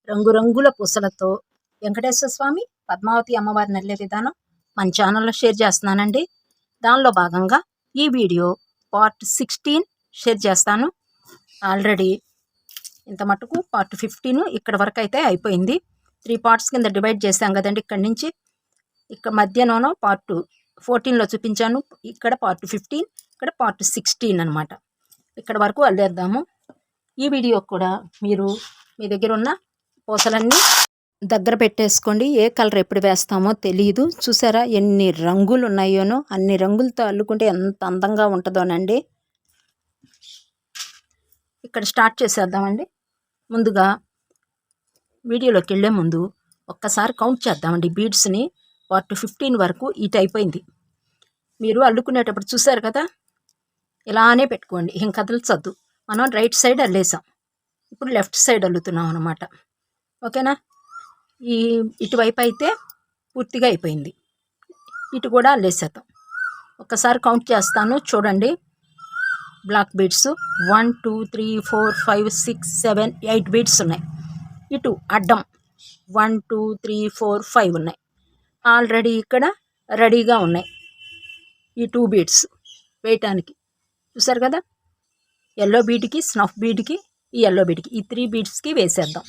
రంగురంగుల పూసలతో వెంకటేశ్వర స్వామి పద్మావతి అమ్మవారిని వెళ్ళే విధానం మన ఛానల్లో షేర్ చేస్తున్నానండి. దానిలో భాగంగా ఈ వీడియో పార్ట్ 16 షేర్ చేస్తాను. ఆల్రెడీ ఇంత మటుకు పార్ట్ 15 ఇక్కడ వరకు అయితే అయిపోయింది. 3 పార్ట్స్ కింద డివైడ్ చేశాం కదండి. ఇక్కడి నుంచి ఇక్కడ మధ్యలోనో పార్ట్ 14లో చూపించాను. ఇక్కడ పార్ట్ 15, ఇక్కడ పార్ట్ 16 అనమాట. ఇక్కడ వరకు వెళ్ళేద్దాము. ఈ వీడియో కూడా మీరు మీ దగ్గర ఉన్న పూసలన్నీ దగ్గర పెట్టేసుకోండి. ఏ కలర్ ఎప్పుడు వేస్తామో తెలియదు. చూసారా ఎన్ని రంగులు ఉన్నాయోనో, అన్ని రంగులతో అల్లుకుంటే ఎంత అందంగా ఉంటుందోనండి. ఇక్కడ స్టార్ట్ చేసేద్దామండి. ముందుగా వీడియోలోకి వెళ్ళే ముందు ఒక్కసారి కౌంట్ చేద్దామండి. బీడ్స్ని పార్ట్ 15 వరకు ఇటు అయిపోయింది. మీరు అల్లుకునేటప్పుడు చూసారు కదా, ఇలానే పెట్టుకోండి, ఏం కదల్చొద్దు. మనం రైట్ సైడ్ అల్లేసాం, ఇప్పుడు లెఫ్ట్ సైడ్ అల్లుతున్నాం అనమాట. ఓకేనా? ఇటువైపు అయితే పూర్తిగా అయిపోయింది. ఇటు కూడా అల్లేసేద్దాం. ఒక్కసారి కౌంట్ చేస్తాను చూడండి. బ్లాక్ బీడ్స్ 1 2 3 4 5 6 7 8 బీడ్స్ ఉన్నాయి. ఇటు అడ్డం 1 2 3 4 5 ఉన్నాయి. ఆల్రెడీ ఇక్కడ రెడీగా ఉన్నాయి ఈ 2 బీడ్స్ వేయటానికి. చూసారు కదా, ఎల్లో బీడ్కి, స్నఫ్ బీడ్కి, ఈ ఎల్లో బీడ్కి, ఈ 3 బీడ్స్కి వేసేద్దాం.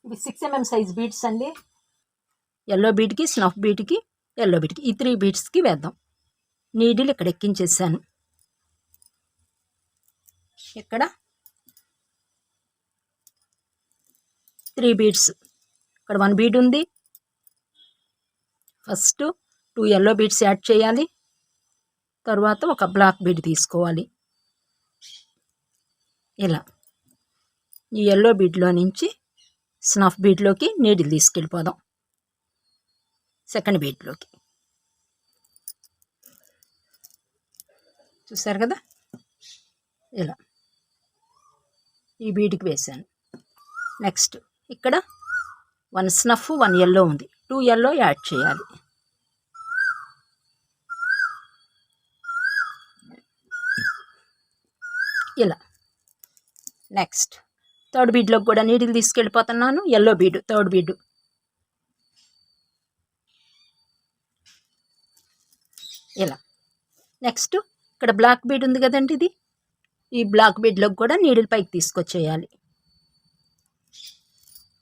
ఇవి 6 mm సైజ్ బీడ్స్ అండి. ఎల్లో బీడ్కి, స్నఫ్ బీడ్కి, ఎల్లో బీడ్కి, ఈ 3 బీడ్స్కి వేద్దాం. నీడిల్ ఇక్కడ ఎక్కించేసాను. ఇక్కడ 3 బీడ్స్, ఇక్కడ 1 బీడ్ ఉంది. ఫస్ట్ 2 ఎల్లో బీడ్స్ యాడ్ చేయాలి. తర్వాత ఒక బ్లాక్ బీడ్ తీసుకోవాలి. ఇలా ఈ ఎల్లో బీడ్లో నుంచి స్నఫ్ బీడ్లోకి నీడిల్ తీసుకెళ్ళిపోదాం. సెకండ్ బీడ్లోకి చూసారు కదా, ఇలా ఈ బీడ్కి వేసాను. నెక్స్ట్ ఇక్కడ 1 స్నఫ్ 1 ఎల్లో ఉంది. 2 ఎల్లో యాడ్ చేయాలి. ఇలా నెక్స్ట్ థర్డ్ బీడ్లోకి కూడా నీడిల్ తీసుకెళ్ళిపోతున్నాను. Yellow bead, third bead. ఇలా నెక్స్ట్ ఇక్కడ బ్లాక్ బీడ్ ఉంది కదండి, ఇది ఈ బ్లాక్ బీడ్లోకి కూడా నీడిల్ పైకి తీసుకొచ్చేయాలి.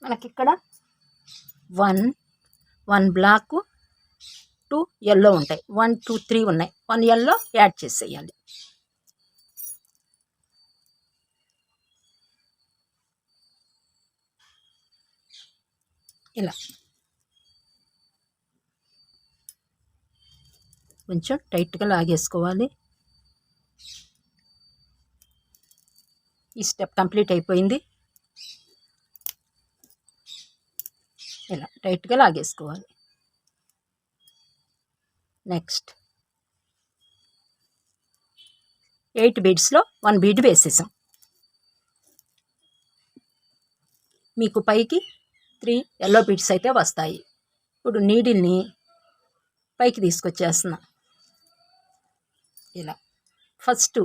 మనకి ఇక్కడ 1 బ్లాక్ 2 ఎల్లో ఉంటాయి. 1 2 3 ఉన్నాయి. 1 ఎల్లో యాడ్ చేసేయాలి. ఇలా కొంచెం టైట్గా లాగేసుకోవాలి. ఈ స్టెప్ కంప్లీట్ అయిపోయింది. ఇలా టైట్గా లాగేసుకోవాలి. నెక్స్ట్ 8 బీడ్స్లో 1 బీడ్ వేసేసాం. మీకు పైకి 3 ఎల్లో బీడ్స్ అయితే వస్తాయి. ఇప్పుడు నీడిల్ని పైకి తీసుకొచ్చేస్తున్నా. ఇలా ఫస్ట్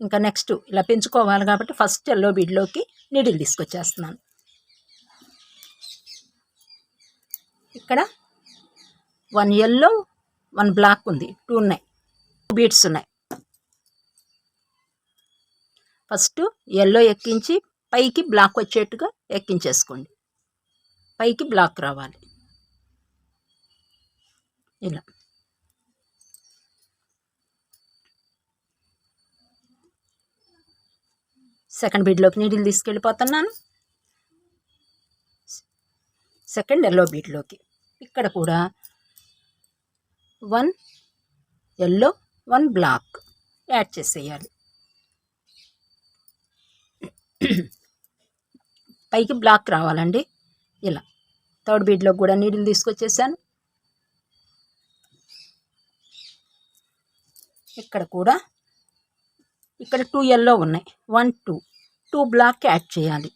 ఇంకా నెక్స్ట్ ఇలా పెంచుకోవాలి కాబట్టి ఫస్ట్ ఎల్లో బీడ్లోకి నీడిల్ తీసుకొచ్చేస్తున్నాను. ఇక్కడ 1 ఎల్లో 1 బ్లాక్ ఉంది. 2 ఉన్నాయి, 2 బీడ్స్ ఉన్నాయి. ఫస్ట్ ఎల్లో ఎక్కించి పైకి బ్లాక్ వచ్చేట్టుగా ఎక్కించేసుకోండి. పైకి బ్లాక్ రావాలి. ఇలా సెకండ్ బీడ్లోకి నీడిల్ తీసుకెళ్ళిపోతున్నాను. సెకండ్ ఎల్లో బీడ్లోకి ఇక్కడ కూడా 1 ఎల్లో 1 బ్లాక్ యాడ్ చేసేయాలి. పైకి బ్లాక్ రావాలండి. ఇలా థర్డ్ బీడ్లోకి కూడా నీడిల్ తీసుకొచ్చేసాను. ఇక్కడ కూడా ఇక్కడ 2 ఎల్లో ఉన్నాయి. 1 2 బ్లాక్ యాడ్ చేయాలి.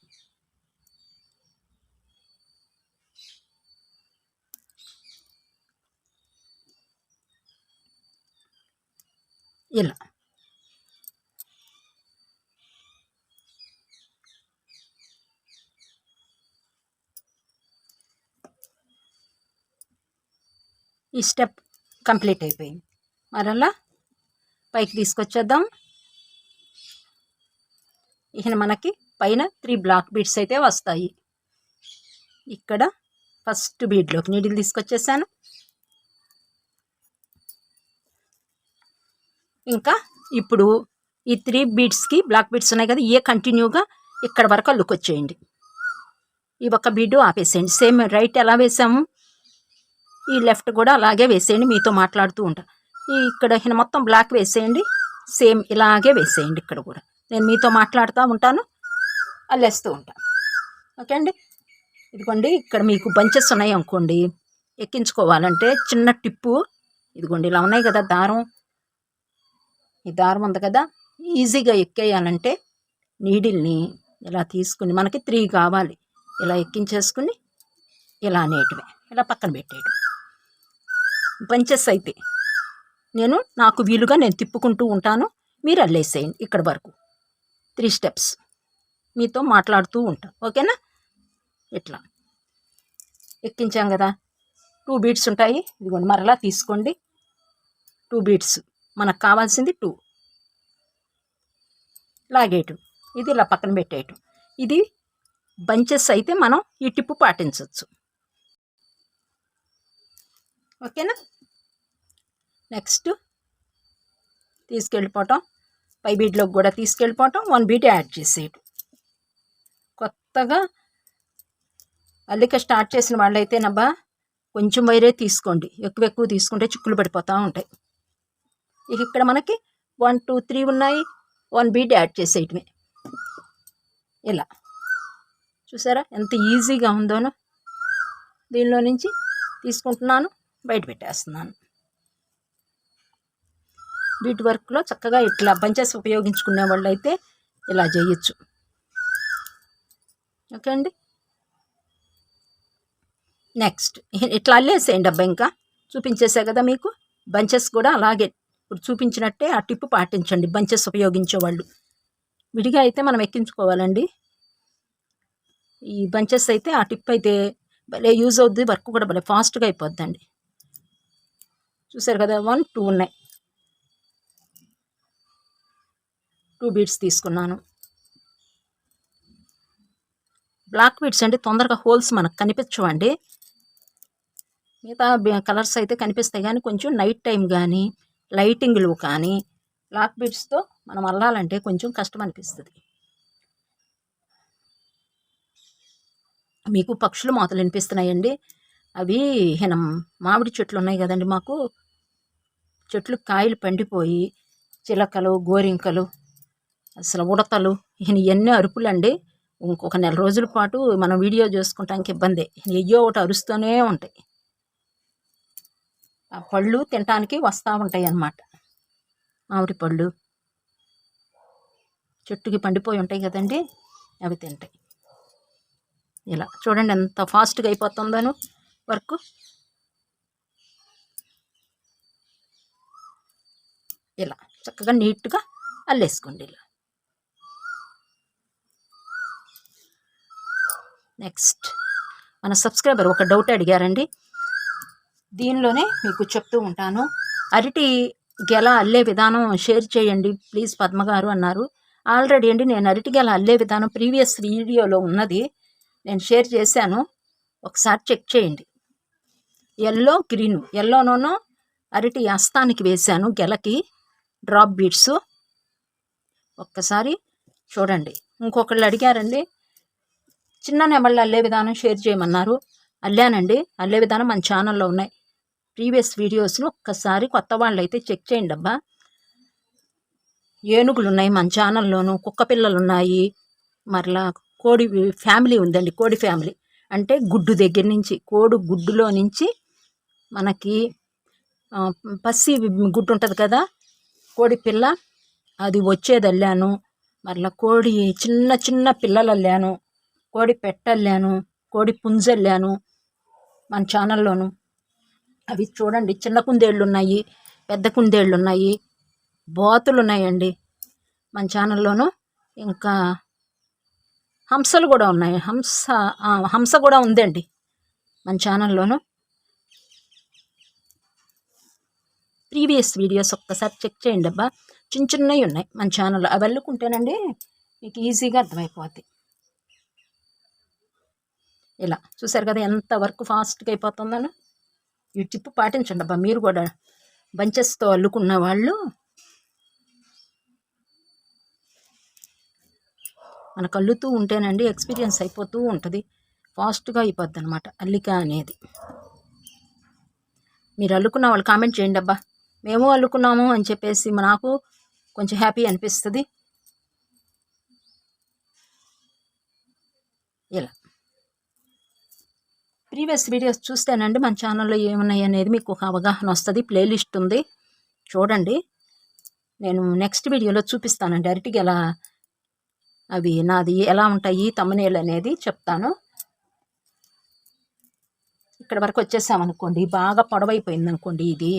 ఇలా ఈ స్టెప్ కంప్లీట్ అయిపోయింది. మరలా పైకి తీసుకొచ్చేద్దాం. ఇక మనకి పైన 3 బ్లాక్ బీడ్స్ అయితే వస్తాయి. ఇక్కడ ఫస్ట్ బీడ్లోకి నీడిల్ తీసుకొచ్చేసాను. ఇంకా ఇప్పుడు ఈ 3 బీడ్స్కి బ్లాక్ బీడ్స్ ఉన్నాయి కదా, ఏ కంటిన్యూగా ఇక్కడ వరకు అల్లుకొచ్చేయండి. ఈ ఒక్క బీడు ఆపేసేయండి. సేమ్ రైట్ ఎలా వేసాము ఈ లెఫ్ట్ కూడా అలాగే వేసేయండి. మీతో మాట్లాడుతూ ఉంటా. ఇక్కడ మొత్తం బ్లాక్ వేసేయండి. సేమ్ ఇలాగే వేసేయండి. ఇక్కడ కూడా నేను మీతో మాట్లాడుతూ ఉంటాను, అల్లేస్తూ ఉంటాను. ఓకే అండి. ఇదిగోండి, ఇక్కడ మీకు బంచెస్ ఉన్నాయి అనుకోండి, ఎక్కించుకోవాలంటే చిన్న టిప్పు. ఇదిగోండి ఇలా ఉన్నాయి కదా దారం, ఈ దారం ఉంది కదా, ఈజీగా ఎక్కేయాలంటే నీడిల్ని ఇలా తీసుకుని, మనకి 3 కావాలి, ఇలా ఎక్కించేసుకుని ఇలా అనేయటమే, ఇలా పక్కన పెట్టేయటం. బంచెస్ అయితే నాకు వీలుగా నేను తిప్పుకుంటూ ఉంటాను, మీరు అల్లేసేయండి. ఇక్కడ వరకు 3 స్టెప్స్ మీతో మాట్లాడుతూ ఉంటాను. ఓకేనా. ఇట్లా ఎక్కించాం కదా, 2 బీడ్స్ ఉంటాయి. ఇదిగోండి మరలా తీసుకోండి. 2 బీడ్స్ మనకు కావాల్సింది 2 లాగేయటం, ఇది ఇలా పక్కన పెట్టేయటం. ఇది బంచెస్ అయితే మనం ఈ టిప్పు పాటించవచ్చు. ఓకేనా. నెక్స్ట్ తీసుకెళ్ళిపోవటం, పై బీడ్లోకి కూడా తీసుకెళ్ళిపోవటం, 1 బీడ్ యాడ్ చేసేయటం. కొత్తగా అల్లిక స్టార్ట్ చేసిన వాళ్ళైతే నబ్బా కొంచెం వైరే తీసుకోండి, ఎక్కువ తీసుకుంటే చిక్కులు పడిపోతూ ఉంటాయి. ఇక ఇక్కడ మనకి 1 2 3 ఉన్నాయి, 1 బీడ్ యాడ్ చేసేయటమే. ఇలా చూసారా ఎంత ఈజీగా ఉందోనో. దీనిలో నుంచి తీసుకుంటున్నాను, బయట పెట్టేస్తున్నాను. బీట్ వర్క్లో చక్కగా ఇట్లా బంచెస్ ఉపయోగించుకునే వాళ్ళు అయితే ఇలా చేయొచ్చు. ఓకే అండి. నెక్స్ట్ ఇట్లా అల్లేసేయండి అబ్బా. ఇంకా చూపించేసా కదా మీకు, బంచెస్ కూడా అలాగే ఇప్పుడు చూపించినట్టే ఆ టిప్పు పాటించండి. బంచెస్ ఉపయోగించేవాళ్ళు విడిగా అయితే మనం ఎక్కించుకోవాలండి. ఈ బంచెస్ అయితే ఆ టిప్ అయితే భలే యూజ్ అవుద్ది, వర్క్ కూడా భలే ఫాస్ట్గా అయిపోద్దండి. చూసారు కదా, 1 2 ఉన్నాయి, 2 బీడ్స్ తీసుకున్నాను. బ్లాక్ బీడ్స్ అంటే తొందరగా హోల్స్ మనకు కనిపించవండి. మిగతా కలర్స్ అయితే కనిపిస్తాయి, కానీ కొంచెం నైట్ టైం కానీ లైటింగ్లు కానీ బ్లాక్ బీడ్స్తో మనం అల్లాలంటే కొంచెం కష్టం అనిపిస్తుంది. మీకు పక్షులు మోతలు వినిపిస్తున్నాయండి. అవి మామిడి చెట్లు ఉన్నాయి కదండి, మాకు చెట్లు కాయలు పండిపోయి చిలకలు, గోరింకలు, అసలు ఉడతలు, ఇవన్నీ అరుపులండి. ఇంకొక 1 నెల రోజుల పాటు మనం వీడియో చేసుకుంటానికి ఇబ్బందే. ఎయ్యో ఒకటి అరుస్తూనే ఉంటాయి. ఆ పళ్ళు తినటానికి వస్తూ ఉంటాయి అన్నమాట. మామిడి పళ్ళు చెట్టుకి పండిపోయి ఉంటాయి కదండి, అవి తింటాయి. ఇలా చూడండి ఎంత ఫాస్ట్గా అయిపోతుందను వర్క్. ఇలా చక్కగా నీట్గా అల్లేసుకోండి. ఇలా నెక్స్ట్ మన సబ్స్క్రైబర్ ఒక డౌట్ అడిగారండి, దీనిలోనే మీకు చెప్తూ ఉంటాను. అరటి గెల అల్లే విధానం షేర్ చేయండి ప్లీజ్ పద్మగారు అన్నారు. ఆల్రెడీ అండి నేను అరటి గెల అల్లే విధానం ప్రీవియస్ వీడియోలో ఉన్నది, నేను షేర్ చేశాను, ఒకసారి చెక్ చేయండి. ఎల్లో గ్రీను, ఎల్లోనూ అరటి హస్తానికి వేశాను, గెలకి డ్రాప్ బీడ్స్, ఒక్కసారి చూడండి. ఇంకొకళ్ళు అడిగారండి చిన్న నెమళ్ళు అల్లే విధానం షేర్ చేయమన్నారు, అల్లానండి. అల్లే విధానం మన ఛానల్లో ఉన్నాయి, ప్రీవియస్ వీడియోస్ను ఒక్కసారి కొత్త వాళ్ళు అయితే చెక్ చేయండి అబ్బా. ఏనుగులు ఉన్నాయి మన ఛానల్లోనూ, కుక్క పిల్లలు ఉన్నాయి, మరలా కోడి ఫ్యామిలీ ఉందండి. కోడి ఫ్యామిలీ అంటే గుడ్డు దగ్గర నుంచి, కోడి గుడ్డులో నుంచి మనకి పసి గుడ్డు ఉంటుంది కదా, కోడి పిల్ల, అది వచ్చేది అల్లాను. మరలా కోడి చిన్న చిన్న పిల్లలు అల్లాను, కోడి పెట్టల్లాను, కోడి పుంజల్లాను మన ఛానల్లోను. అవి చూడండి, చిన్న కుందేళ్ళు ఉన్నాయి, పెద్ద కుందేళ్ళు ఉన్నాయి, బాతులు ఉన్నాయండి మన ఛానల్లోను. ఇంకా హంసలు కూడా ఉన్నాయి, హంస కూడా ఉందండి మన ఛానల్లోను. ప్రీవియస్ వీడియోస్ ఒక్కసారి చెక్ చేయండి అబ్బా. చిన్న చిన్నవి ఉన్నాయి మన ఛానల్లో, అవి అల్లుకుంటేనండి మీకు ఈజీగా అర్థమైపోద్ది. ఇలా చూసారు కదా ఎంత వర్క్ ఫాస్ట్గా అయిపోతుందని. ఈ టిప్ పాటించండి అబ్బా మీరు కూడా. బంచెస్తో అల్లుకున్న వాళ్ళు మనకు అల్లుతూ ఉంటేనండి ఎక్స్పీరియన్స్ అయిపోతూ ఉంటుంది, ఫాస్ట్గా అయిపోద్ది అనమాట అల్లిక అనేది. మీరు అల్లుకున్న వాళ్ళు కామెంట్ చేయండి అబ్బా, మేము అల్లుకున్నాము అని చెప్పేసి నాకు కొంచెం హ్యాపీ అనిపిస్తుంది. ఇలా ప్రీవియస్ వీడియోస్ చూస్తేనండి మన ఛానల్లో ఏమున్నాయి అనేది మీకు ఒక అవగాహన వస్తుంది. ప్లేలిస్ట్ ఉంది చూడండి. నేను నెక్స్ట్ వీడియోలో చూపిస్తానండి అరటికి ఎలా అవి నాది ఎలా ఉంటాయి తమ్మనేలు అనేది చెప్తాను. ఇక్కడ వరకు వచ్చేసామనుకోండి, బాగా పొడవైపోయింది అనుకోండి, ఇది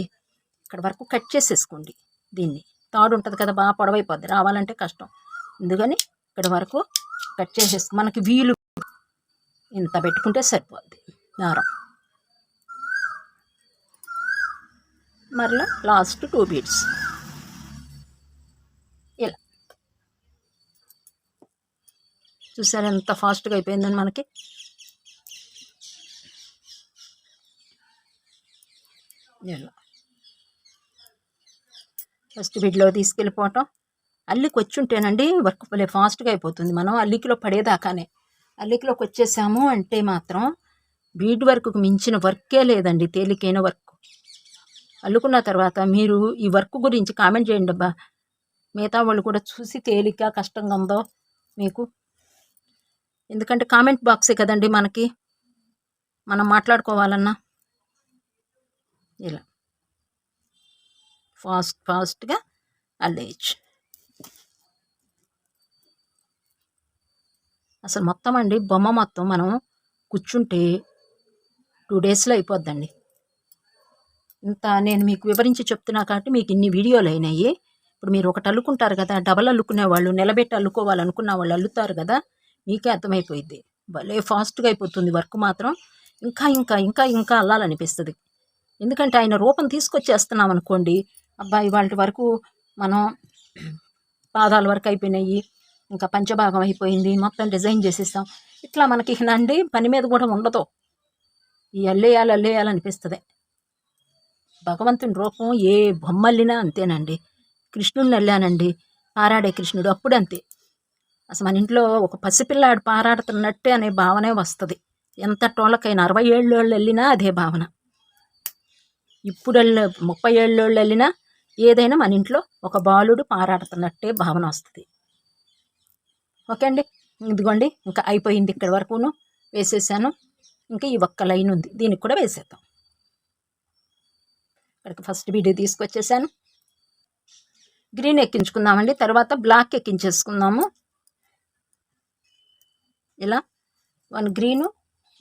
ఇక్కడ వరకు కట్ చేసేసుకోండి. దీన్ని తాడు ఉంటుంది కదా, బాగా పొడవైపోద్ది, రావాలంటే కష్టం. అందుకని ఇక్కడ వరకు కట్ చేసేసి మనకి వీలు ఇంత పెట్టుకుంటే సరిపోద్ది దారం. మరలా లాస్ట్ 2 బీడ్స్ ఇలా చూసారు ఎంత ఫాస్ట్గా అయిపోయిందని మనకి. ఇలా ఫస్ట్ బీడ్లో తీసుకెళ్ళిపోవటం. అల్లికి వచ్చి ఉంటేనండి వర్క్ భలే ఫాస్ట్గా అయిపోతుంది. మనం అల్లికిలో పడేదాకానే, అల్లికిలోకి వచ్చేసాము అంటే మాత్రం బీడ్ వర్క్కు మించిన వర్కే లేదండి, తేలికైన వర్క్. అల్లుకున్న తర్వాత మీరు ఈ వర్క్ గురించి కామెంట్ చేయండి అబ్బా, మిగతా వాళ్ళు కూడా చూసి తేలిక కష్టంగా ఉందో మీకు. ఎందుకంటే కామెంట్ బాక్సే కదండి మనకి, మనం మాట్లాడుకోవాలన్నా. ఇలా ఫాస్ట్గా అల్లేయచ్చు. అసలు మొత్తం అండి బొమ్మ మొత్తం మనం కూర్చుంటే 2 డేస్లో అయిపోద్దండి. ఇంత నేను మీకు వివరించి చెప్తున్నా కాబట్టి మీకు ఇన్ని వీడియోలు అయినాయి. ఇప్పుడు మీరు ఒకటి అల్లుకుంటారు కదా, డబల్ అల్లుకునే వాళ్ళు, నిలబెట్టి అల్లుకోవాలనుకున్న వాళ్ళు అల్లుతారు కదా, మీకే అర్థమైపోయింది. భలే ఫాస్ట్గా అయిపోతుంది వర్క్ మాత్రం. ఇంకా ఇంకా ఇంకా ఇంకా అల్లాలనిపిస్తుంది. ఎందుకంటే ఆయన రూపం తీసుకొచ్చేస్తున్నాం అనుకోండి, అబ్బాయి వాళ్ళ వరకు మనం పాదాల వరకు అయిపోయినాయి, ఇంకా పంచభాగం అయిపోయింది, మొత్తం డిజైన్ చేసేస్తాం. ఇట్లా మనకి నండి పని మీద కూడా ఉండదు, ఈ అల్లేయాలనిపిస్తుంది. భగవంతుని రూపం ఏ బొమ్మల్లినా అంతేనండి. కృష్ణుడిని వెళ్ళానండి, పారాడే కృష్ణుడు అప్పుడు అంతే. అసలు మన ఇంట్లో ఒక పసిపిల్లాడు పారాడుతున్నట్టే అనే భావనే వస్తుంది. ఎంత టోళ్ళకైనా 60 ఏళ్ళోళ్ళు వెళ్ళినా అదే భావన. ఇప్పుడు 30 ఏళ్ళోళ్ళు వెళ్ళినా ఏదైనా మన ఇంట్లో ఒక బాలుడు పారాడుతున్నట్టే భావన వస్తుంది. ఓకే అండి, ఇదిగోండి ఇంకా అయిపోయింది. ఇక్కడ వరకును వేసేసాను. ఇంకా ఈ ఒక్క లైన్ ఉంది, దీనికి కూడా వేసేద్దాం. ఇక్కడికి ఫస్ట్ వీడియో తీసుకొచ్చేసాను. గ్రీన్ ఎక్కించుకుందామండి, తర్వాత బ్లాక్ ఎక్కించేసుకుందాము. ఇలా 1 గ్రీను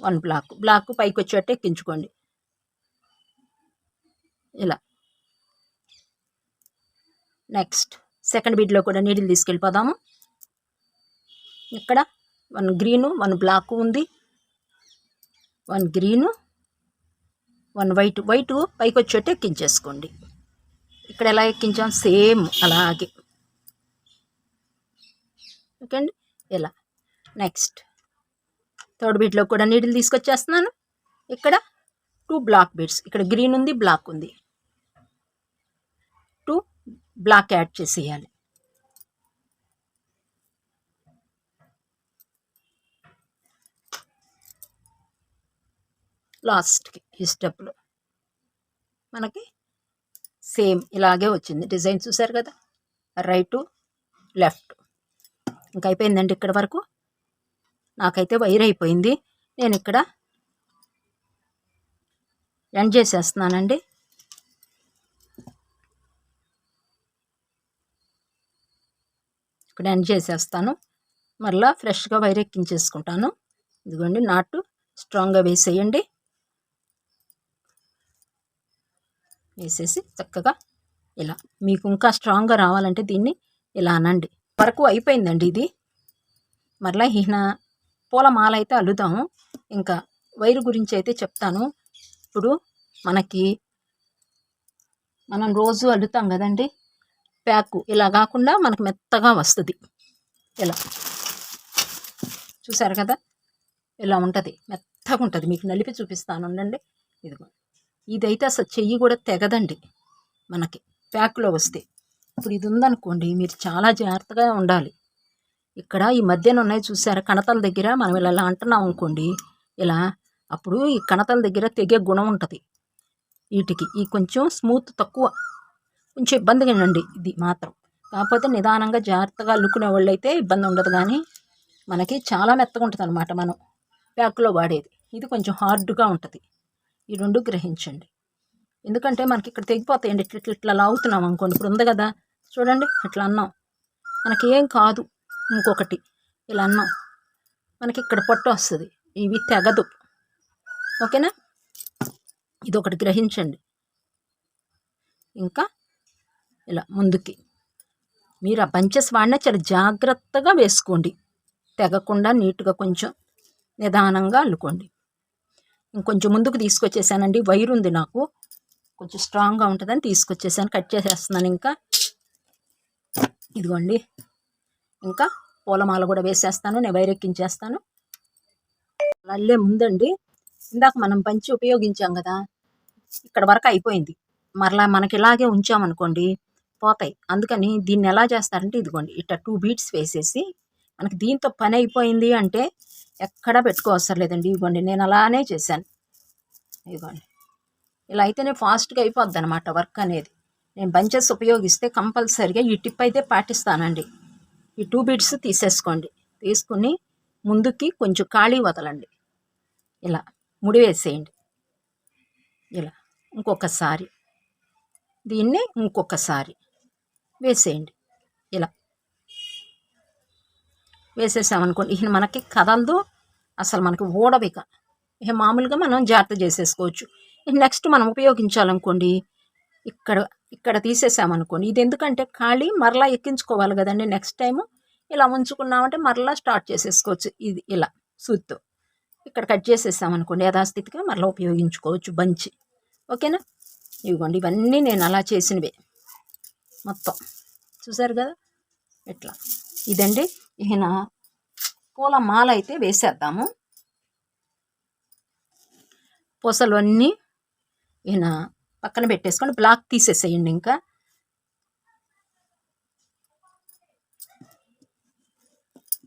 1 బ్లాక్ పైకి వచ్చేట్టు ఎక్కించుకోండి. ఇలా నెక్స్ట్ సెకండ్ బీడ్లో కూడా నీడిల్ తీసుకెళ్ళిపోదాము. ఇక్కడ 1 గ్రీను 1 బ్లాక్ ఉంది, 1 గ్రీను 1 వైట్ పైకి వచ్చేట్టు ఎక్కించేసుకోండి. ఇక్కడ ఎలా ఎక్కించాం సేమ్ అలాగే. ఓకే అండి, ఇలా నెక్స్ట్ థర్డ్ బీడ్లో కూడా నీడిల్ తీసుకొచ్చేస్తున్నాను. ఇక్కడ 2 బ్లాక్ బీడ్స్, ఇక్కడ గ్రీన్ ఉంది బ్లాక్ ఉంది, 2 బ్లాక్ యాడ్ చేసేయాలి. లాస్ట్కి ఈ స్టెప్లో మనకి సేమ్ ఇలాగే వచ్చింది డిజైన్. చూసారు కదా, రైటు లెఫ్ట్. ఇంకా అయిపోయిందండి ఇక్కడ వరకు. నాకైతే వైర్ అయిపోయింది, నేను ఇక్కడ ఎండ్ చేసేస్తున్నానండి. ఇక్కడ ఎండ్ చేసేస్తాను, మళ్ళీ ఫ్రెష్గా వైర్ ఎక్కించేసుకుంటాను. ఇదిగోండి నాటు స్ట్రాంగ్గా వేసేయండి. వేసేసి చక్కగా ఇలా మీకు ఇంకా స్ట్రాంగ్గా రావాలంటే దీన్ని ఇలా అనండి. వరకు అయిపోయిందండి ఇది. మరలా ఈయన పూల మాల అయితే అల్లుదాము. ఇంకా వైరు గురించి అయితే చెప్తాను. ఇప్పుడు మనకి మనం రోజు అల్లుతాం కదండి ప్యాకు, ఇలా కాకుండా మనకు మెత్తగా వస్తుంది. ఇలా చూసారు కదా, ఇలా ఉంటుంది, మెత్తగా ఉంటుంది. మీకు నలిపి చూపిస్తాను ఉండండి. ఇదిగో, ఇదైతే అసలు చెయ్యి కూడా తెగదండి మనకి ప్యాక్లో వస్తే. ఇప్పుడు ఇది ఉందనుకోండి, మీరు చాలా జాగ్రత్తగా ఉండాలి. ఇక్కడ ఈ మధ్యన ఉన్నాయి చూసారా కణతల దగ్గర, మనం ఇలా అంటున్నాం అనుకోండి ఇలా, అప్పుడు ఈ కణతల దగ్గర తెగే గుణం ఉంటుంది వీటికి. ఈ కొంచెం స్మూత్ తక్కువ, కొంచెం ఇబ్బందిగా అండి ఇది మాత్రం. కాకపోతే నిదానంగా జాగ్రత్తగా అల్లుకునే వాళ్ళు అయితే ఇబ్బంది ఉండదు. కానీ మనకి చాలా మెత్తగా ఉంటుంది అనమాట మనం ప్యాక్లో వాడేది. ఇది కొంచెం హార్డ్గా ఉంటుంది. ఈ రెండు గ్రహించండి. ఎందుకంటే మనకి ఇక్కడ తెగిపోతాయండి. ఇట్లా లాగుతున్నాం అనుకోండి, ఇప్పుడు ఉంది కదా చూడండి, ఇట్లా అన్నాం మనకి ఏం కాదు. ఇంకొకటి ఇలా అన్నాం మనకి ఇక్కడ పొట్టు వస్తుంది, ఇవి తెగదు. ఓకేనా, ఇది ఒకటి గ్రహించండి. ఇంకా ఇలా ముందుకి మీరు ఆ బంచెస్ వాడినా చాలా జాగ్రత్తగా వేసుకోండి, తెగకుండా నీట్గా కొంచెం నిదానంగా అల్లుకోండి. ఇంకొంచెం ముందుకు తీసుకొచ్చేసానండి, వైర్ ఉంది నాకు కొంచెం స్ట్రాంగ్గా ఉంటుందని తీసుకొచ్చేసాను. కట్ చేసేస్తున్నాను. ఇంకా ఇదిగోండి, ఇంకా పూలమాల కూడా వేసేస్తాను. నేను వైర్ ఎక్కించేస్తాను. అల్లే ముందండి ఇందాక మనం పంచి ఉపయోగించాం కదా, ఇక్కడ వరకు అయిపోయింది. మరలా మనకి ఇలాగే ఉంచామనుకోండి పోతాయి. అందుకని దీన్ని ఎలా చేస్తారంటే ఇదిగోండి, ఇట్లా 2 బీట్స్ వేసేసి మనకి దీంతో పని అయిపోయింది అంటే ఎక్కడా పెట్టుకోవసరం లేదండి. ఇదిగోండి, నేను అలానే చేశాను. ఇదిగోండి, ఇలా అయితేనే ఫాస్ట్గా అయిపోద్ది అనమాట వర్క్ అనేది. నేను బంచెస్ ఉపయోగిస్తే కంపల్సరిగా ఈ టిప్ అయితే పాటిస్తానండి. ఈ 2 బీట్స్ తీసేసుకోండి. తీసుకుని ముందుకి కొంచెం ఖాళీ వదలండి, ఇలా ముడివేసేయండి. ఇలా ఇంకొకసారి దీన్ని ఇంకొకసారి వేసేయండి. ఇలా వేసేసామనుకోండి, ఇక మనకి కదలదు, అసలు మనకి ఊడవిక. ఇక మామూలుగా మనం జాగ్రత్త చేసేసుకోవచ్చు. నెక్స్ట్ మనం ఉపయోగించాలనుకోండి, ఇక్కడ తీసేసామనుకోండి, ఇది ఎందుకంటే ఖాళీ మరలా ఎక్కించుకోవాలి కదండి. నెక్స్ట్ టైము ఇలా ఉంచుకున్నామంటే మరలా స్టార్ట్ చేసేసుకోవచ్చు. ఇది ఇలా సూత్తో ఇక్కడ కట్ చేసేసామనుకోండి, యథాస్థితిగా మరలా ఉపయోగించుకోవచ్చు బంచి. ఓకేనా, ఇవ్వండి, ఇవన్నీ నేను అలా చేసినవే మొత్తం చూసారు కదా. ఇట్లా ఇదండి. ఈయన పూల మాల అయితే వేసేద్దాము. పూసలు అన్నీ ఈయన పక్కన పెట్టేసుకొని బ్లాక్ తీసేసేయండి. ఇంకా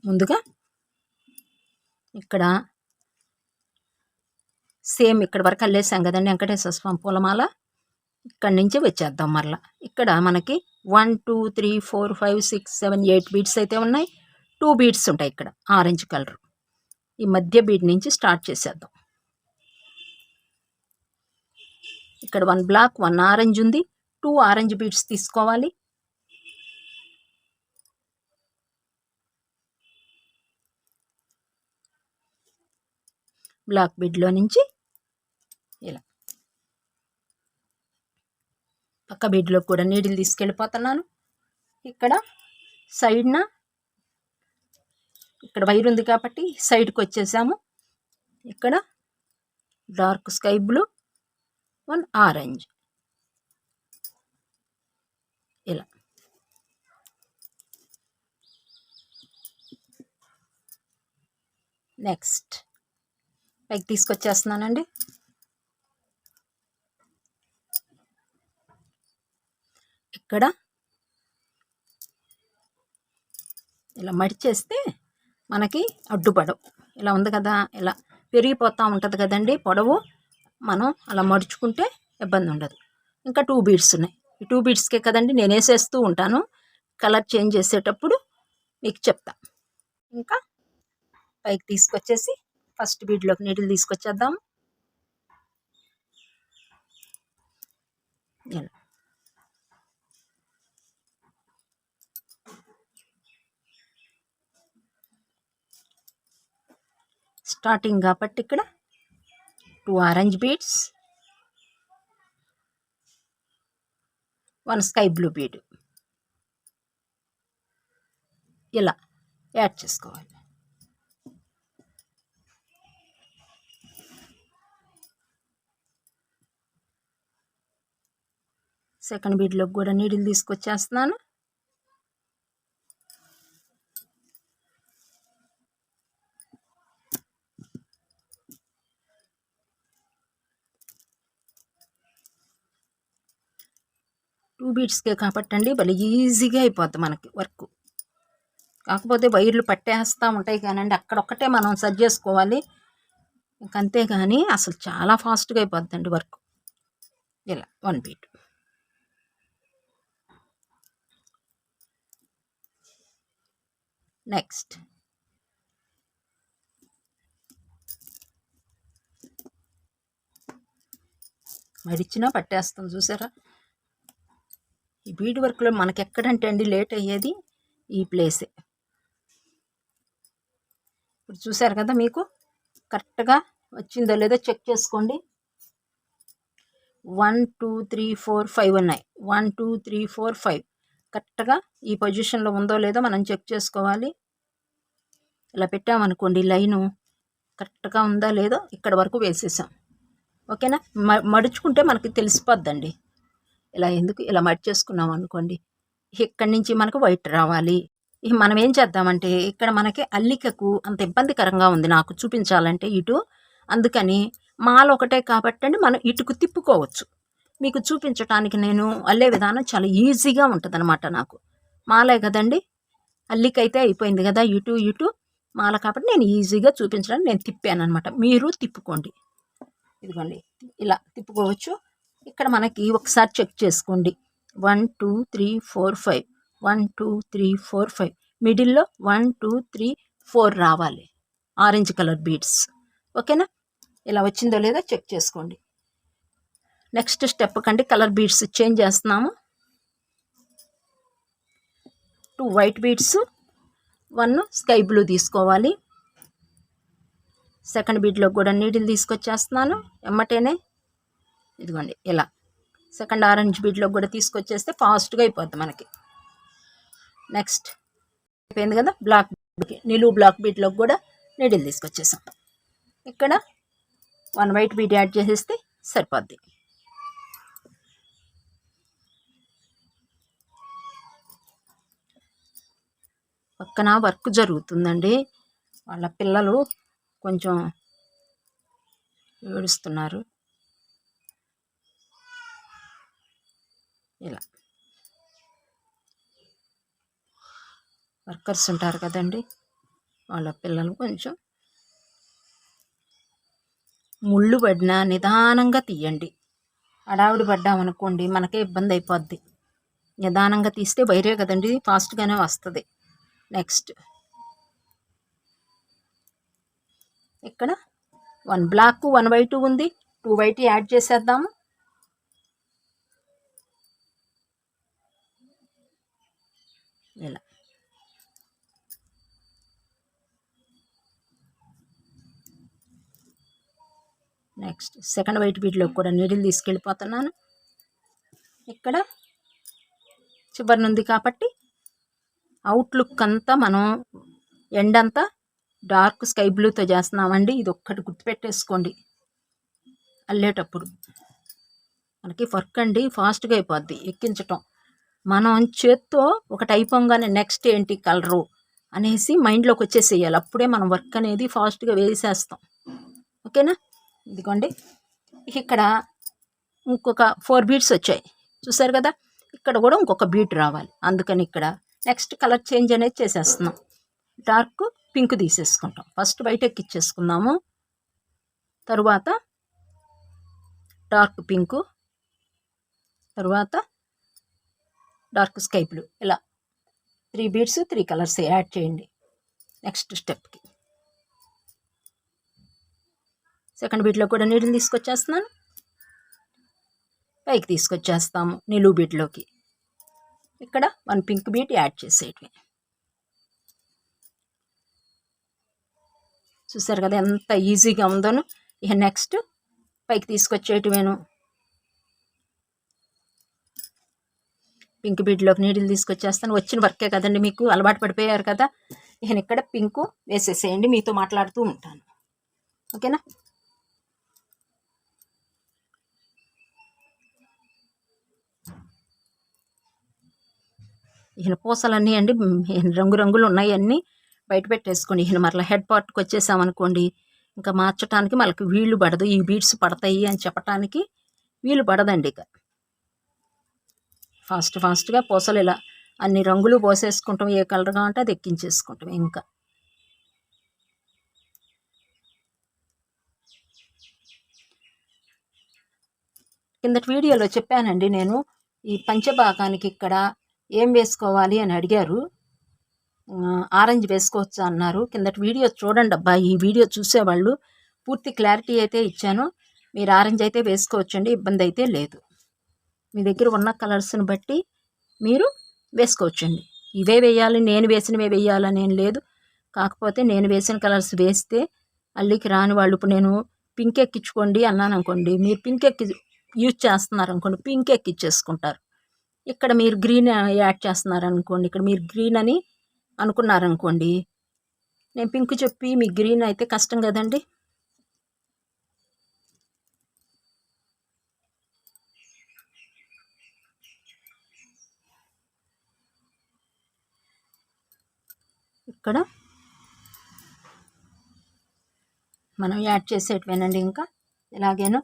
ముందుగా ఇక్కడ సేమ్ ఇక్కడ వరకు అల్లేసాం కదండి వెంకటేశ్వర స్వామి పూలమాల, ఇక్కడి నుంచి వచ్చేద్దాం. మరలా ఇక్కడ మనకి 1 2 3 4 5 6 7 8 బీడ్స్ అయితే ఉన్నాయి. 2 బీడ్స్ ఉంటాయి ఇక్కడ ఆరెంజ్ కలర్. ఈ మధ్య బీడ్ నుంచి స్టార్ట్ చేసేద్దాం. ఇక్కడ 1 బ్లాక్ 1 ఆరెంజ్ ఉంది. 2 ఆరెంజ్ బీడ్స్ తీసుకోవాలి. బ్లాక్ బీడ్లో నుంచి ఇలా పక్క బీడ్లో కూడా నీడిల్ తీసుకెళ్ళిపోతున్నాను. ఇక్కడ సైడ్న ఇక్కడ వైర్ ఉంది కాబట్టి సైడ్కి వచ్చేసాము. ఇక్కడ డార్క్ స్కై బ్లూ 1 ఆరెంజ్ ఇలా నెక్స్ట్ పైకి తీసుకొచ్చేస్తున్నానండి. ఇక్కడ ఇలా మడిచేస్తే మనకి అడ్డుపడవు. ఇలా ఉంది కదా, ఇలా పెరిగిపోతూ ఉంటుంది కదండి పొడవు. మనం అలా మడుచుకుంటే ఇబ్బంది ఉండదు. ఇంకా 2 బీడ్స్ ఉన్నాయి. ఈ 2 బీడ్స్కే కదండి నేను వేసేస్తూ ఉంటాను. కలర్ చేంజ్ చేసేటప్పుడు మీకు చెప్తా. ఇంకా పైకి తీసుకొచ్చేసి ఫస్ట్ బీడ్లోకి నీడిల్ తీసుకొచ్చేద్దాం. ఇలా స్టార్టింగ్ కాబట్టి ఇక్కడ 2 orange beads, 1 sky blue bead ఇలా యాడ్ చేసుకోవాలి. సెకండ్ బీడ్లోకి కూడా నీడిల్ తీసుకొచ్చేస్తున్నాను. టూ బీడ్స్కే కాబట్టండి భలే ఈజీగా అయిపోద్ది మనకి వర్క్. కాకపోతే వైర్లు పట్టేస్తూ ఉంటాయి కానండి, అక్కడొక్కటే మనం సెట్ చేసుకోవాలి. ఇంకంతే కానీ అసలు చాలా ఫాస్ట్గా అయిపోద్దండి వర్క్. ఇలా 1 బీట్. నెక్స్ట్ మడిచినా పట్టేస్తాం చూసారా. ఈ బీడ్ వర్క్లో మనకి ఎక్కడంటే అండి లేట్ అయ్యేది ఈ ప్లేసే. ఇప్పుడు చూసారు కదా, మీకు కరెక్ట్గా వచ్చిందో లేదో చెక్ చేసుకోండి. 1 2 3 4 5 ఉన్నాయి. 1 2 3 4 5 కరెక్ట్గా ఈ పొజిషన్లో ఉందో లేదో మనం చెక్ చేసుకోవాలి. ఇలా పెట్టామనుకోండి, లైను కరెక్ట్గా ఉందా లేదో ఇక్కడ వరకు వేసేసాం. ఓకేనా. మడుచుకుంటే మనకి తెలిసిపోద్దండి. ఇలా మడిచేసుకున్నాం అనుకోండి, ఇక్కడి నుంచి మనకు వైట్ రావాలి. మనం ఏం చేద్దామంటే, ఇక్కడ మనకి అల్లికకు అంత ఇబ్బందికరంగా ఉంది నాకు చూపించాలంటే ఇటు, అందుకని మాల ఒకటే కాబట్టండి మనం ఇటుకు తిప్పుకోవచ్చు. మీకు చూపించడానికి నేను అల్లే విధానం చాలా ఈజీగా ఉంటుంది అనమాట. నాకు మాలే కదండి, అల్లికైతే అయిపోయింది కదా ఇటు మాల, కాబట్టి నేను ఈజీగా చూపించడానికి నేను తిప్పాను అనమాట. మీరు తిప్పుకోండి. ఇదిగోండి ఇలా తిప్పుకోవచ్చు. ఇక్కడ మనకి ఒకసారి చెక్ చేసుకోండి. 1 2 3 4 5 1 2 3 4 5 మిడిల్లో 1 2 3 4 రావాలి ఆరెంజ్ కలర్ బీడ్స్. ఓకేనా. ఇలా వచ్చిందో లేదో చెక్ చేసుకోండి. నెక్స్ట్ స్టెప్ కంటే కలర్ బీడ్స్ చేంజ్ చేస్తున్నాము. 2 వైట్ బీడ్స్, 1 స్కై బ్లూ తీసుకోవాలి. సెకండ్ బీడ్లో కూడా నీడిల్ తీసుకొచ్చేస్తున్నాను ఎమ్మటేనే. ఇదిగోండి ఇలా సెకండ్ ఆరెంజ్ బీడ్లో కూడా తీసుకొచ్చేస్తే ఫాస్ట్గా అయిపోద్ది మనకి. నెక్స్ట్ అయిపోయింది కదా, బ్లాక్ బీడ్కి నిలువు బ్లాక్ బీడ్లో కూడా నీడిల్ తీసుకొచ్చేసాం. ఇక్కడ 1 వైట్ బీడ్ యాడ్ చేసేస్తే సరిపోద్ది. పక్కన వర్క్ జరుగుతుందండి, వాళ్ళ పిల్లలు కొంచెం ఏడుస్తున్నారు. ఇలా వర్కర్స్ ఉంటారు కదండి, వాళ్ళ పిల్లలు కొంచెం ముళ్ళు పడినా నిదానంగా తీయండి. అడావిడి పడ్డామనుకోండి మనకే ఇబ్బంది అయిపోద్ది. నిదానంగా తీస్తే వైరే కదండి, ఫాస్ట్గానే వస్తుంది. నెక్స్ట్ ఇక్కడ 1 బ్లాక్ 1 వైట్ ఉంది, 2 వైట్ యాడ్ చేసేద్దాము. ఇలా నెక్స్ట్ సెకండ్ వైట్ బీడ్లో కూడా నీడిల్ తీసుకెళ్ళిపోతున్నాను. ఇక్కడ చివరి నుండి కాబట్టి అవుట్లుక్ అంతా మనం ఎండంతా డార్క్ స్కై బ్లూతో చేస్తున్నామండి. ఇది ఒక్కటి గుర్తుపెట్టేసుకోండి, అల్లేటప్పుడు మనకి వర్క్ అండి ఫాస్ట్గా అయిపోద్ది ఎక్కించటం. మనం చేత్తో ఒకటి అయిపోగానే నెక్స్ట్ ఏంటి కలరు అనేసి మైండ్లోకి వచ్చేసేయాలి, అప్పుడే మనం వర్క్ అనేది ఫాస్ట్గా వేసేస్తాం. ఓకేనా. ఇదిగోండి ఇక్కడ ఇంకొక 4 బీడ్స్ వచ్చాయి చూసారు కదా, ఇక్కడ కూడా ఇంకొక బీట్ రావాలి. అందుకని ఇక్కడ నెక్స్ట్ కలర్ చేంజ్ అనేది చేసేస్తున్నాం. డార్క్ పింక్ తీసేసుకుంటాం. ఫస్ట్ వైట్ ఎక్కిచ్చేసుకుందాము, తరువాత డార్క్ పింకు, తరువాత డార్క్ స్కై బ్లూ. ఇలా 3 బీడ్స్ 3 కలర్స్ యాడ్ చేయండి నెక్స్ట్ స్టెప్కి. సెకండ్ బీడ్లో కూడా నీడిల్ తీసుకొచ్చేస్తున్నాను, పైకి తీసుకొచ్చేస్తాము నిలువు బీడ్లోకి. ఇక్కడ 1 పింక్ బీట్ యాడ్ చేసేయటమే. చూసారు కదా ఎంత ఈజీగా ఉందోను. ఇక నెక్స్ట్ పైకి తీసుకొచ్చేయటమేను. Pink బీడ్లోకి needle తీసుకొచ్చేస్తాను. వచ్చిన వర్కే కదండి, మీకు అలవాటు పడిపోయారు కదా. ఇక ఇక్కడ పింకు వేసేసేయండి, మీతో మాట్లాడుతూ ఉంటాను. ఓకేనా. ఈయన పూసలన్నీ అండి రంగు రంగులు ఉన్నాయి అన్నీ బయట పెట్టేసుకోండి. ఈయన మరలా హెడ్ పార్ట్కి వచ్చేసామనుకోండి ఇంకా మార్చడానికి మనకు వీలు పడదు. ఈ బీడ్స్ పడతాయి అని చెప్పటానికి వీలు పడదండి. ఇక ఫాస్ట్గా పూసలు ఇలా అన్ని రంగులు పోసేసుకుంటాం. ఏ కలర్ కావాలంటే అది ఎక్కించేసుకుంటాం. ఇంకా కిందటి వీడియోలో చెప్పానండి నేను ఈ పంచభాగానికి ఇక్కడ ఏం వేసుకోవాలి అని అడిగారు. ఆరెంజ్ వేసుకోవచ్చా అన్నారు. కిందటి వీడియో చూడండి అబ్బా. ఈ వీడియో చూసేవాళ్ళు పూర్తి క్లారిటీ అయితే ఇచ్చాను. మీరు ఆరెంజ్ అయితే వేసుకోవచ్చండి, ఇబ్బంది అయితే లేదు. మీ దగ్గర ఉన్న కలర్స్ని బట్టి మీరు వేసుకోవచ్చండి. ఇవే వేయాలి, నేను వేసినవే వేయాలని ఏం లేదు. కాకపోతే నేను వేసిన కలర్స్ వేస్తే అల్లికి రాని వాళ్ళు, ఇప్పుడు నేను పింక్ ఎక్కించుకోండి అన్నాను అనుకోండి, మీరు పింక్ యూజ్ చేస్తున్నారు అనుకోండి, పింక్ ఎక్కిచ్చేసుకుంటారు. ఇక్కడ మీరు గ్రీన్ యాడ్ చేస్తున్నారు అనుకోండి, ఇక్కడ మీరు గ్రీన్ అని అనుకున్నారనుకోండి, నేను పింక్ చెప్పి మీ గ్రీన్ అయితే కష్టం కదండి. ఇక్కడ మనం యాడ్ చేసేటివేనండి. ఇంకా ఎలాగేనో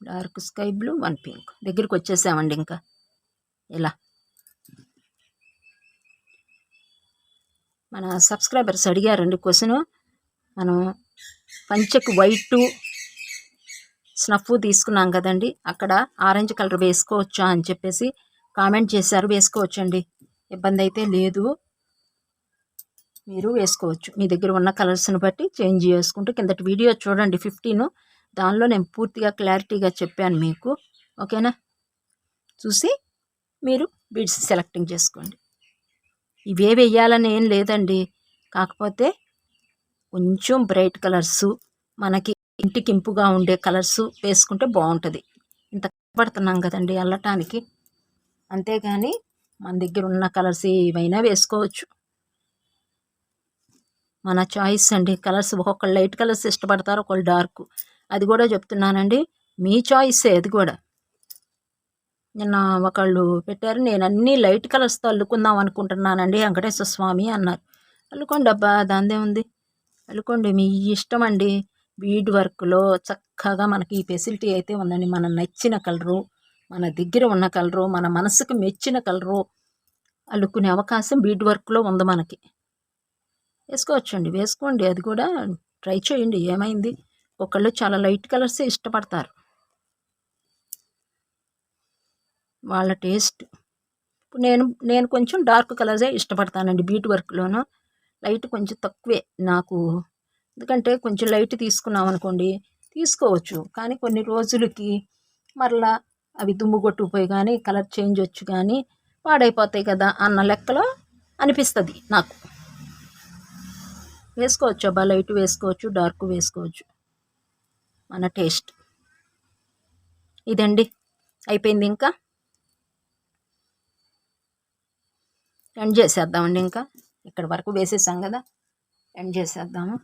డార్క్ స్కై బ్లూ, 1 పింక్ దగ్గరికి వచ్చేసామండి. ఇంకా ఇలా మన సబ్స్క్రైబర్స్ అడిగారండి క్వశ్చను, మనం పంచకు వైట్ స్నఫ్ తీసుకున్నాం కదండి, అక్కడ ఆరెంజ్ కలర్ వేసుకోవచ్చా అని చెప్పేసి కామెంట్ చేశారు. వేసుకోవచ్చండి, ఇబ్బంది అయితే లేదు. మీరు వేసుకోవచ్చు, మీ దగ్గర ఉన్న కలర్స్ని బట్టి చేంజ్ చేసుకుంటూ. కిందటి వీడియో చూడండి 15, దానిలో నేను పూర్తిగా క్లారిటీగా చెప్పాను మీకు. ఓకేనా, చూసి మీరు బీడ్స్ సెలెక్టింగ్ చేసుకోండి. ఇవే వేయాలని ఏం లేదండి, కాకపోతే కొంచెం బ్రైట్ కలర్సు, మనకి ఇంటికి ఇంపుగా ఉండే కలర్స్ వేసుకుంటే బాగుంటుంది. ఇంత పడుతున్నాం కదండి అల్లటానికి, అంతేగాని మన దగ్గర ఉన్న కలర్స్ ఏవైనా వేసుకోవచ్చు. మన చాయిస్ అండి. కలర్స్ ఒక్కొక్కళ్ళు లైట్ కలర్స్ ఇష్టపడతారు, ఒకళ్ళు డార్క్. అది కూడా చెప్తున్నానండి, మీ చాయిసే అది కూడా. నిన్న ఒకళ్ళు పెట్టారు, నేను అన్నీ లైట్ కలర్స్తో అల్లుకుందాం అనుకుంటున్నానండి వెంకటేశ్వర స్వామి అన్నారు. అల్లుకోండి అబ్బా, దాందే ఉంది, అల్లుకోండి, మీ ఇష్టం అండి. బీడ్ వర్క్లో చక్కగా మనకి ఈ ఫెసిలిటీ అయితే ఉందండి. మన నచ్చిన కలరు, మన దగ్గర ఉన్న కలరు, మన మనసుకు మెచ్చిన కలరు అల్లుకునే అవకాశం బీడ్ వర్క్లో ఉంది మనకి. వేసుకోవచ్చండి, వేసుకోండి, అది కూడా ట్రై చేయండి, ఏమైంది. ఒకళ్ళు చాలా లైట్ కలర్సే ఇష్టపడతారు, వాళ్ళ టేస్ట్. నేను కొంచెం డార్క్ కలర్సే ఇష్టపడతానండి బీట్ వర్క్లోనూ. లైట్ కొంచెం తక్కువే నాకు, ఎందుకంటే కొంచెం లైట్ తీసుకున్నాం అనుకోండి తీసుకోవచ్చు, కానీ కొన్ని రోజులకి మరలా అవి దుమ్ము కొట్టుకుపోయి కానీ కలర్ చేంజ్ వచ్చు కానీ పాడైపోతాయి కదా అన్న లెక్కలో అనిపిస్తుంది నాకు. వేసుకోవచ్చు అబ్బా, లైట్ వేసుకోవచ్చు, డార్క్ వేసుకోవచ్చు, మన టేస్ట్ ఇదండి. అయిపోయింది, ఇంకా ఎండ్ చేసేద్దామండి. ఇంకా ఇక్కడ వరకు వేసేసాం కదా, ఎండ్ చేసేద్దాము.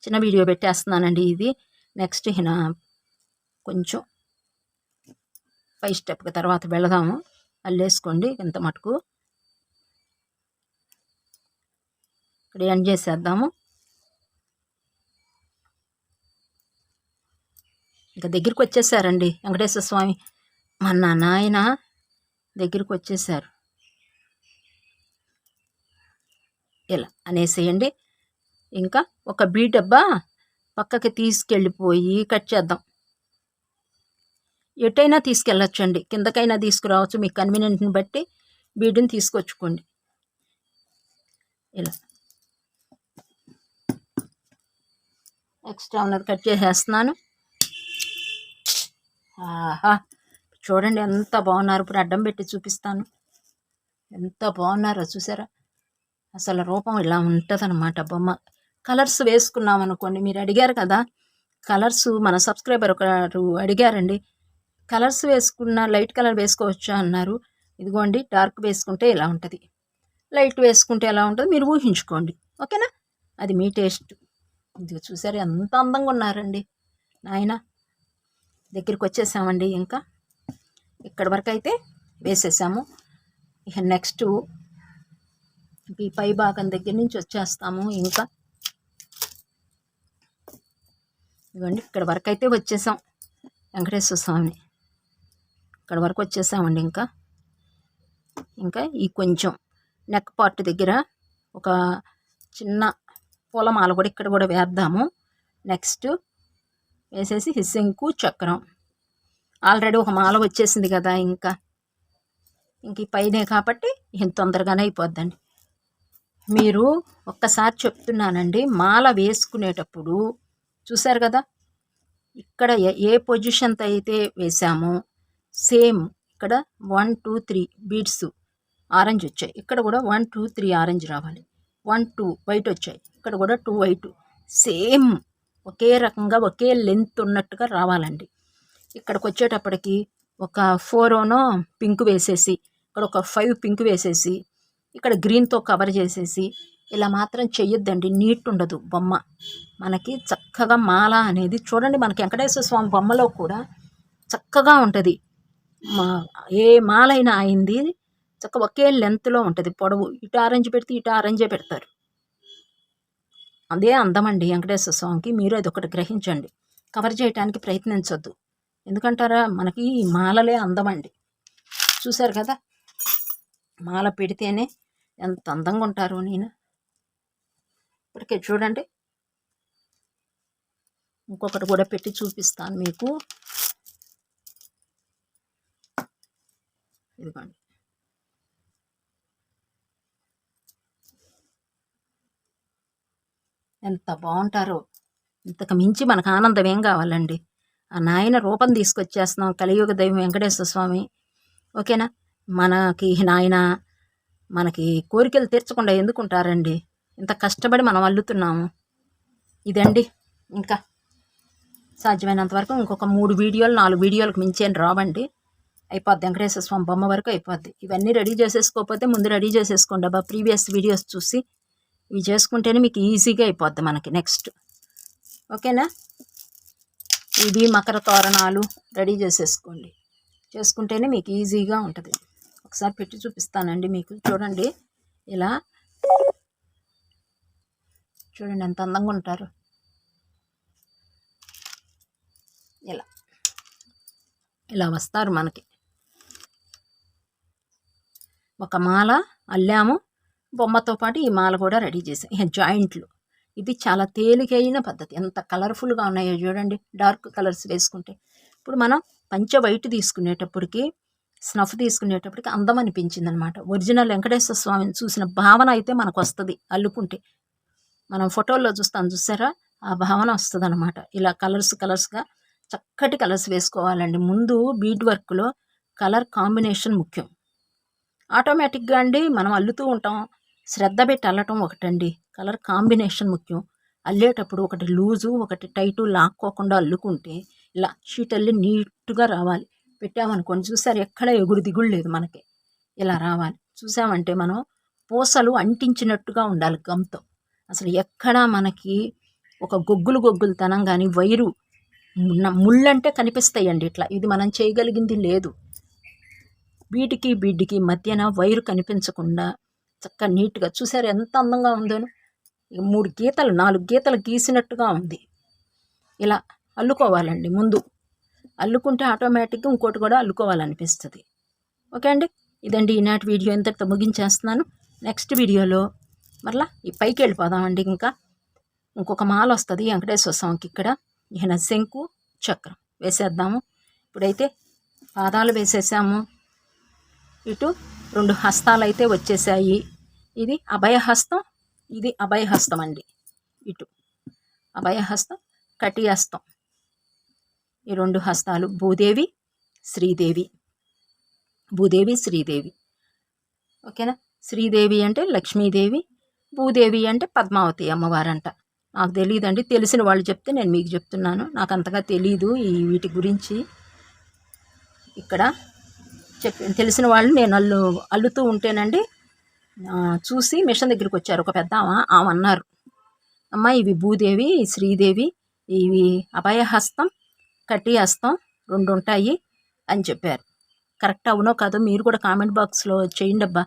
చిన్న వీడియో పెట్టేస్తున్నానండి ఇది. నెక్స్ట్ కొంచెం 5 స్టెప్కి తర్వాత వెళదాము. అల్లేసుకోండి ఇంత మటుకు, ఇక్కడ ఎండ్ చేసేద్దాము. ఇంకా దగ్గరికి వచ్చేసారండి వెంకటేశ్వర స్వామి, మన నాయన దగ్గరికి వచ్చేసారు. ఇలా అనేసేయండి. ఇంకా ఒక బీడ్ డబ్బా పక్కకి తీసుకెళ్ళిపోయి కట్ చేద్దాం. ఎటైనా తీసుకెళ్ళొచ్చండి, కిందకైనా తీసుకురావచ్చు, మీకు కన్వీనియంట్ని బట్టి బీడుని తీసుకొచ్చుకోండి. ఇలా ఎక్స్ట్రా ఉన్నది కట్ చేసేస్తున్నాను. ఆహా, చూడండి ఎంత బాగున్నారు. ఇప్పుడు అడ్డం పెట్టి చూపిస్తాను, ఎంత బాగున్నారో చూసారా. అసలు రూపం ఇలా ఉంటుంది అన్నమాట బొమ్మ. కలర్స్ వేసుకున్నాం అనుకోండి, మీరు అడిగారు కదా కలర్స్, మన సబ్స్క్రైబర్ ఒకరు అడిగారండి, కలర్స్ వేసుకున్న లైట్ కలర్ వేసుకోవచ్చా అన్నారు. ఇదిగోండి, డార్క్ వేసుకుంటే ఇలా ఉంటుంది, లైట్ వేసుకుంటే ఎలా ఉంటుంది మీరు ఊహించుకోండి. ఓకేనా, అది మీ టేస్ట్. ఇది చూసారు ఎంత అందంగా ఉన్నారండి నాయన. దగ్గరికి వచ్చేసామండి. ఇంకా ఇక్కడ వరకు అయితే వేసేసాము. ఇక నెక్స్ట్ ఈ పై భాగం దగ్గర నుంచి వచ్చేస్తాము. ఇంకా ఇవ్వండి, ఇక్కడ వరకు అయితే వచ్చేసాం వెంకటేశ్వర స్వామిని. ఇక్కడ వరకు వచ్చేసామండి. ఇంకా ఈ కొంచెం నెక్ పార్ట్ దగ్గర ఒక చిన్న పూలమాల కూడా ఇక్కడ కూడా వేద్దాము. నెక్స్ట్ వేసేసి శంకు చక్రం. ఆల్రెడీ ఒక మాల వచ్చేసింది కదా, ఇంక ఈ పైనే కాబట్టి ఇంత తొందరగానే అయిపోద్దండి. మీరు ఒక్కసారి చెప్తున్నానండి, మాల వేసుకునేటప్పుడు చూసారు కదా, ఇక్కడ ఏ పొజిషన్తో అయితే వేసామో సేమ్ ఇక్కడ 1 2 3 బీడ్స్ ఆరెంజ్ వచ్చాయి. ఇక్కడ కూడా 1 2 3 ఆరెంజ్ రావాలి. 1 2 వైట్ వచ్చాయి. ఇక్కడ కూడా 2 వైట్. సేమ్ ఒకే రకంగా ఒకే లెంత్ ఉన్నట్టుగా రావాలండి. ఇక్కడికి వచ్చేటప్పటికి ఒక 4 పింక్ వేసేసి, ఇక్కడ ఒక 5 పింక్ వేసేసి, ఇక్కడ గ్రీన్తో కవర్ చేసేసి ఇలా మాత్రం చెయ్యొద్దండి. నీట్ ఉండదు బొమ్మ. మనకి చక్కగా మాల అనేది చూడండి, మనకి వెంకటేశ్వర స్వామి బొమ్మలో కూడా చక్కగా ఉంటుంది. ఏ మాల అయినా అయింది చక్కగా ఒకే లెంత్లో ఉంటుంది. పొడవు ఇటు ఆరెంజ్ పెడితే ఇటు ఆరెంజే పెడతారు. అదే అందమండి వెంకటేశ్వర స్వామికి. మీరు అది ఒకటి గ్రహించండి. కవర్ చేయడానికి ప్రయత్నించొద్దు. ఎందుకంటారా, మనకి ఈ మాలలే అందమండి. చూశారు కదా, మాల పెడితేనే ఎంత అందంగా ఉంటారు. నేను ఇప్పటికే చూడండి, ఇంకొకటి కూడా పెట్టి చూపిస్తాను మీకు. ఇదిగోండి, ఎంత బాగుంటారో. ఇంతకు మించి మనకు ఆనందం ఏం కావాలండి. ఆ నాయన రూపం తీసుకొచ్చేస్తున్నాం, కలియుగ దైవం వెంకటేశ్వర స్వామి. ఓకేనా, మనకి నాయన మనకి కోరికలు తీర్చకుండా ఎందుకుంటారండి. ఇంత కష్టపడి మనం అల్లుతున్నాము. ఇదండి, ఇంకా సాధ్యమైనంత వరకు ఇంకొక 3 వీడియోలు 4 వీడియోలకు మించేం రావండి. అయిపోద్ది వెంకటేశ్వర స్వామి బొమ్మ వరకు అయిపోద్ది. ఇవన్నీ రెడీ చేసేసుకోకపోతే ముందు రెడీ చేసేసుకోండి అబ్బా. ప్రీవియస్ వీడియోస్ చూసి ఇవి చేసుకుంటేనే మీకు ఈజీగా అయిపోద్ది మనకి నెక్స్ట్. ఓకేనా, ఇవి మకర తోరణాలు రెడీ చేసేసుకోండి. చేసుకుంటేనే మీకు ఈజీగా ఉంటుంది. ఒకసారి పెట్టి చూపిస్తానండి మీకు. చూడండి, ఇలా చూడండి ఎంత అందంగా ఉంటారు. ఇలా వస్తారు మనకి. ఒక మాల అల్లాము, బొమ్మతో పాటు ఈ మాల కూడా రెడీ చేసాం. జాయింట్లు ఇది చాలా తేలికైన పద్ధతి. ఎంత కలర్ఫుల్గా ఉన్నాయో చూడండి, డార్క్ కలర్స్ వేసుకుంటే. ఇప్పుడు మనం పంచ వైట్ తీసుకునేటప్పటికి, స్నఫ్ తీసుకునేటప్పటికి అందం అనిపించింది అనమాట. ఒరిజినల్ వెంకటేశ్వర స్వామిని చూసిన భావన అయితే మనకు వస్తుంది అల్లుకుంటే. మనం ఫోటోల్లో చూస్తాం చూసారా, ఆ భావన వస్తుంది అనమాట. ఇలా కలర్స్గా చక్కటి కలర్స్ వేసుకోవాలండి. ముందు బీడ్ వర్క్లో కలర్ కాంబినేషన్ ముఖ్యం. ఆటోమేటిక్గా అండి మనం అల్లుతూ ఉంటాం, శ్రద్ధ పెట్టి అల్లటం ఒకటండి. కలర్ కాంబినేషన్ ముఖ్యం. అల్లేటప్పుడు ఒకటి లూజు ఒకటి టైటు లాక్కోకుండా అల్లుకుంటే ఇలా షీట్ అల్లి నీట్గా రావాలి. పెట్టామనుకోండి, చూసారు ఎక్కడ ఎగురు దిగుడు లేదు మనకి. ఇలా రావాలి. చూసామంటే మనం పూసలు అంటించినట్టుగా ఉండాలి గమ్తో. అసలు ఎక్కడా మనకి ఒక గొగ్గులు తనం కానీ వైరు ముళ్ళంటే కనిపిస్తాయండి ఇట్లా. ఇది మనం చేయగలిగింది లేదు. బీడ్కి మధ్యన వైరు కనిపించకుండా చక్కగా నీట్గా చూసారు ఎంత అందంగా ఉందో. 3 గీతలు 4 గీతలు గీసినట్టుగా ఉంది. ఇలా అల్లుకోవాలండి. ముందు అల్లుకుంటే ఆటోమేటిక్గా ఇంకోటి కూడా అల్లుకోవాలనిపిస్తుంది. ఓకే అండి, ఇదండి ఈనాటి వీడియో. ఇంతటితో ముగించేస్తున్నాను. నెక్స్ట్ వీడియోలో మరలా ఈ పైకి వెళ్ళిపోదామండి. ఇంకొక మాల వస్తుంది వెంకటేశ్వర స్వామికి. ఇక్కడ ఈయన శంకు చక్రం వేసేద్దాము. ఇప్పుడైతే పాదాలు వేసేసాము. ఇటు 2 హస్తాలు అయితే వచ్చేసాయి. ఇది అభయహస్తం, ఇది అభయహస్తం అండి. ఇటు అభయహస్తం, కటిహస్తం, ఈ 2 హస్తాలు. భూదేవి శ్రీదేవి, భూదేవి శ్రీదేవి. ఓకేనా, శ్రీదేవి అంటే లక్ష్మీదేవి, భూదేవి అంటే పద్మావతి అమ్మవారంట. నాకు తెలియదండి, తెలిసిన వాళ్ళు చెప్తే నేను మీకు చెప్తున్నాను. నాకు అంతగా తెలీదు ఈ వీటి గురించి. ఇక్కడ తెలిసిన వాళ్ళు నేను అల్లుతూ ఉంటేనండి చూసి మిషన్ దగ్గరికి వచ్చారు ఒక పెద్ద ఆమె అన్నారు, అమ్మ ఇవి భూదేవి శ్రీదేవి, ఇవి అభయహస్తం కటిహస్తం 2 ఉంటాయి అని చెప్పారు. కరెక్ట్ అవునో కాదో మీరు కూడా కామెంట్ బాక్స్లో చేయండి అబ్బా,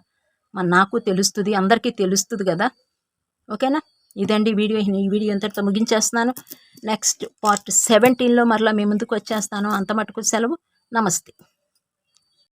మరి నాకు తెలుస్తుంది, అందరికీ తెలుస్తుంది కదా. ఓకేనా? ఇదండి వీడియో. ఈ వీడియో అంతటితో ముగించేస్తున్నాను. నెక్స్ట్ పార్ట్ 17లో మరలా మీ ముందుకు వచ్చేస్తాను. అంత మటుకు సెలవు. నమస్తే.